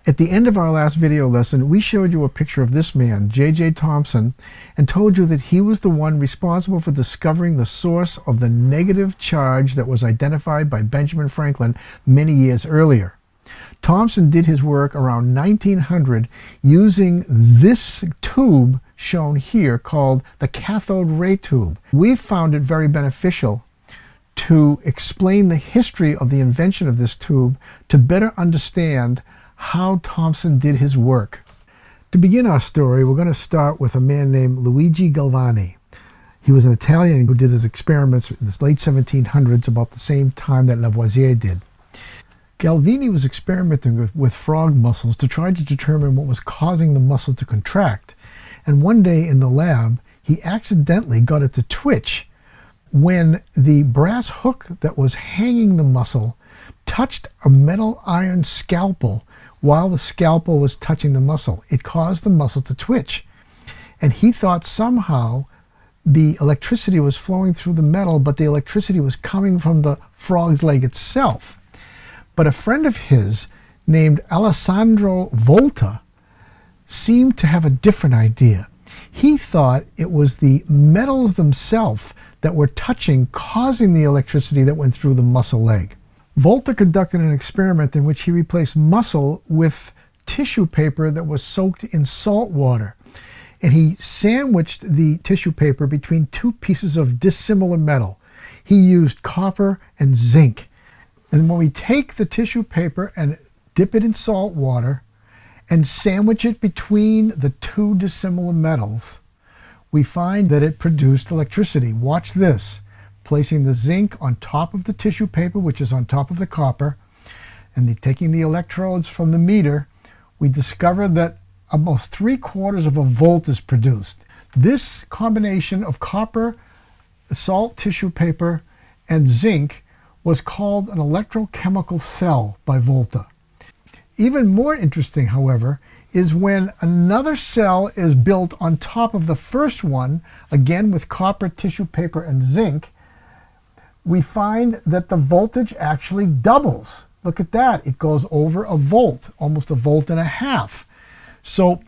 At the end of our last video lesson, we showed you a picture of this man, J.J. Thomson, and told you that he was the one responsible for discovering the source of the negative charge that was identified by Benjamin Franklin many years earlier. Thomson did his work around 1900 using this tube shown here called the cathode ray tube. We found it very beneficial to explain the history of the invention of this tube to better understand how Thomson did his work. To begin our story, we're going to start with a man named Luigi Galvani. He was an Italian who did his experiments in the late 1700s, about the same time that Lavoisier did. Galvani was experimenting with frog muscles to try to determine what was causing the muscle to contract. And one day in the lab, he accidentally got it to twitch when the brass hook that was hanging the muscle touched a metal iron scalpel while the scalpel was touching the muscle. It caused the muscle to twitch. And he thought somehow the electricity was flowing through the metal, but the electricity was coming from the frog's leg itself. But a friend of his named Alessandro Volta seemed to have a different idea. He thought it was the metals themselves that were touching, causing the electricity that went through the muscle leg. Volta conducted an experiment in which he replaced muscle with tissue paper that was soaked in salt water. And he sandwiched the tissue paper between two pieces of dissimilar metal. He used copper and zinc. And when we take the tissue paper and dip it in salt water and sandwich it between the two dissimilar metals, we find that it produced electricity. Watch this. Placing the zinc on top of the tissue paper, which is on top of the copper, and taking the electrodes from the meter, we discover that almost 3/4 of a volt is produced. This combination of copper, salt tissue paper, and zinc was called an electrochemical cell by Volta. Even more interesting, however, is when another cell is built on top of the first one, again with copper, tissue paper, and zinc, we find that the voltage actually doubles. Look at that. It goes over a volt, almost 1.5 volts. So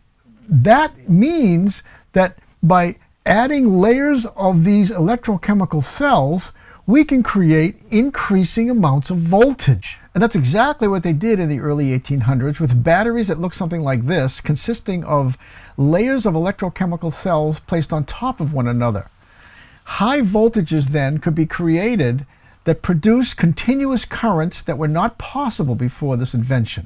that means that by adding layers of these electrochemical cells, we can create increasing amounts of voltage. And that's exactly what they did in the early 1800s with batteries that look something like this, consisting of layers of electrochemical cells placed on top of one another. High voltages then could be created that produced continuous currents that were not possible before this invention.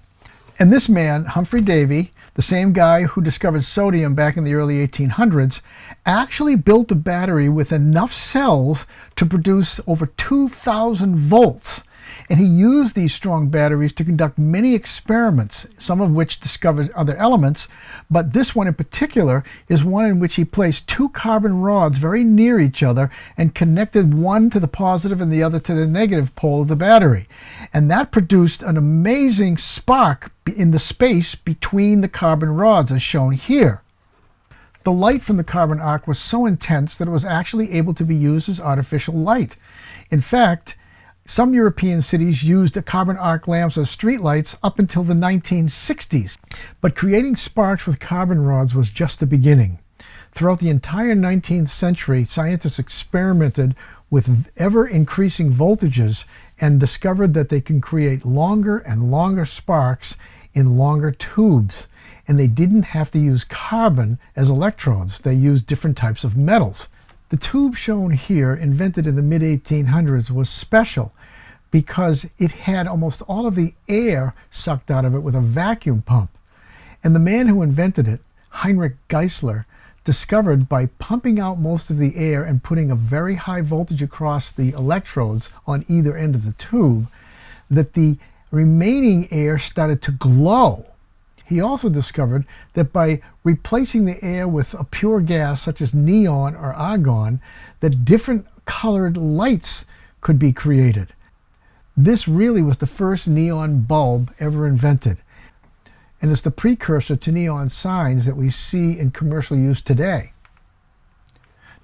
And this man, Humphrey Davy, the same guy who discovered sodium back in the early 1800s, actually built a battery with enough cells to produce over 2,000 volts. And he used these strong batteries to conduct many experiments, some of which discovered other elements, but this one in particular is one in which he placed two carbon rods very near each other and connected one to the positive and the other to the negative pole of the battery. And that produced an amazing spark in the space between the carbon rods, as shown here. The light from the carbon arc was so intense that it was actually able to be used as artificial light. In fact, some European cities used the carbon arc lamps as streetlights up until the 1960s. But creating sparks with carbon rods was just the beginning. Throughout the entire 19th century, scientists experimented with ever-increasing voltages and discovered that they can create longer and longer sparks in longer tubes. And they didn't have to use carbon as electrodes. They used different types of metals. The tube shown here, invented in the mid-1800s, was special because it had almost all of the air sucked out of it with a vacuum pump. And the man who invented it, Heinrich Geissler, discovered by pumping out most of the air and putting a very high voltage across the electrodes on either end of the tube, that the remaining air started to glow. He also discovered that by replacing the air with a pure gas such as neon or argon, that different colored lights could be created. This really was the first neon bulb ever invented, and it's the precursor to neon signs that we see in commercial use today.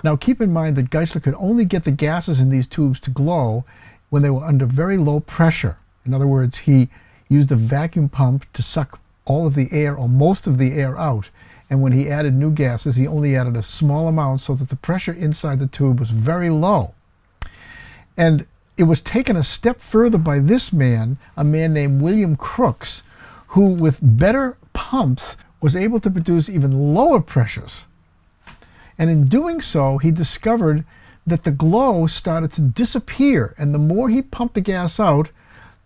Now keep in mind that Geissler could only get the gases in these tubes to glow when they were under very low pressure. In other words, he used a vacuum pump to suck all of the air or most of the air out. And when he added new gases, he only added a small amount so that the pressure inside the tube was very low. And it was taken a step further by this man, a man named William Crookes, who with better pumps was able to produce even lower pressures. And in doing so, he discovered that the glow started to disappear. And the more he pumped the gas out,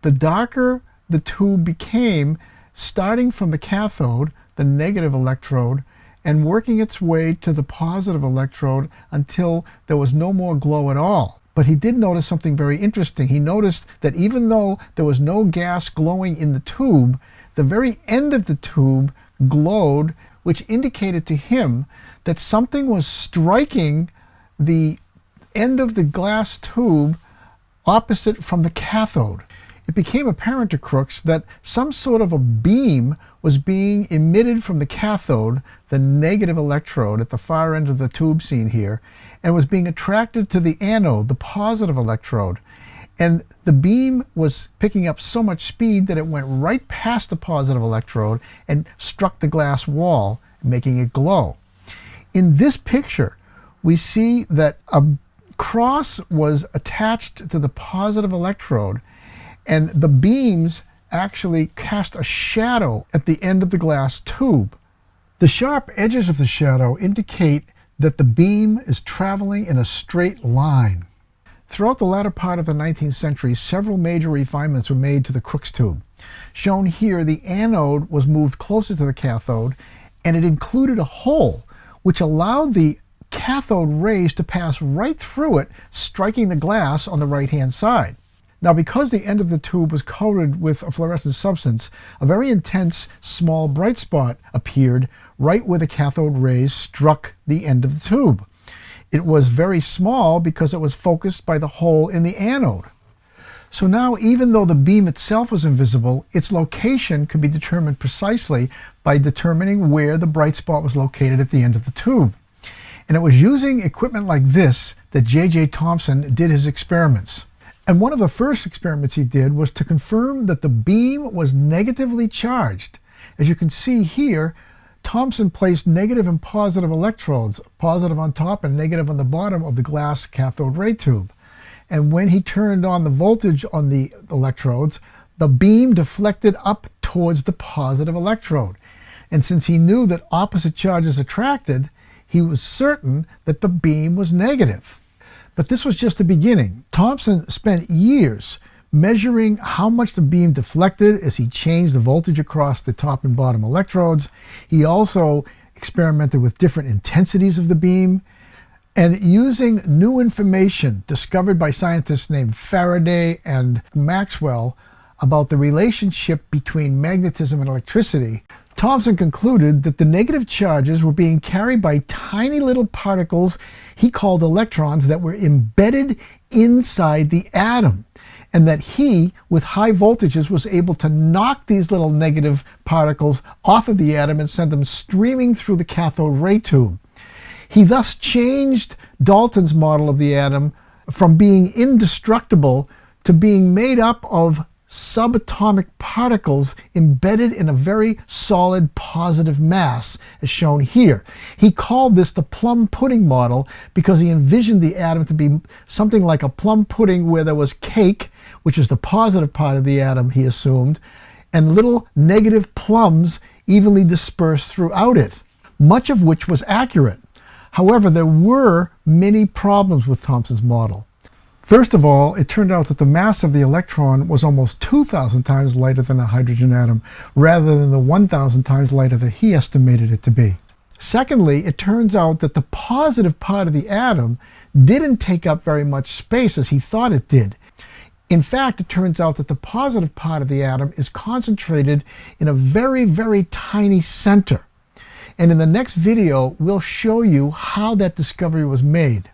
the darker the tube became, starting from the cathode, the negative electrode, and working its way to the positive electrode until there was no more glow at all. But he did notice something very interesting. He noticed that even though there was no gas glowing in the tube, the very end of the tube glowed, which indicated to him that something was striking the end of the glass tube opposite from the cathode. It became apparent to Crookes that some sort of a beam was being emitted from the cathode, the negative electrode at the far end of the tube seen here, and was being attracted to the anode, the positive electrode. And the beam was picking up so much speed that it went right past the positive electrode and struck the glass wall, making it glow. In this picture, we see that a cross was attached to the positive electrode, and the beams actually cast a shadow at the end of the glass tube. The sharp edges of the shadow indicate that the beam is traveling in a straight line. Throughout the latter part of the 19th century, several major refinements were made to the Crookes tube. Shown here, the anode was moved closer to the cathode, and it included a hole which allowed the cathode rays to pass right through it, striking the glass on the right-hand side. Now, because the end of the tube was coated with a fluorescent substance, a very intense small bright spot appeared right where the cathode rays struck the end of the tube. It was very small because it was focused by the hole in the anode. So now, even though the beam itself was invisible, its location could be determined precisely by determining where the bright spot was located at the end of the tube. And it was using equipment like this that J.J. Thomson did his experiments. And one of the first experiments he did was to confirm that the beam was negatively charged. As you can see here, Thomson placed negative and positive electrodes, positive on top and negative on the bottom of the glass cathode ray tube. And when he turned on the voltage on the electrodes, the beam deflected up towards the positive electrode. And since he knew that opposite charges attracted, he was certain that the beam was negative. But this was just the beginning. Thomson spent years measuring how much the beam deflected as he changed the voltage across the top and bottom electrodes. He also experimented with different intensities of the beam, and using new information discovered by scientists named Faraday and Maxwell about the relationship between magnetism and electricity, Thomson concluded that the negative charges were being carried by tiny little particles he called electrons that were embedded inside the atom, and that he, with high voltages, was able to knock these little negative particles off of the atom and send them streaming through the cathode ray tube. He thus changed Dalton's model of the atom from being indestructible to being made up of subatomic particles embedded in a very solid positive mass, as shown here. He called this the plum pudding model because he envisioned the atom to be something like a plum pudding where there was cake, which is the positive part of the atom, he assumed, and little negative plums evenly dispersed throughout it, much of which was accurate. However, there were many problems with Thomson's model. First of all, it turned out that the mass of the electron was almost 2,000 times lighter than a hydrogen atom, rather than the 1,000 times lighter that he estimated it to be. Secondly, it turns out that the positive part of the atom didn't take up very much space as he thought it did. In fact, it turns out that the positive part of the atom is concentrated in a very, very tiny center. And in the next video, we'll show you how that discovery was made.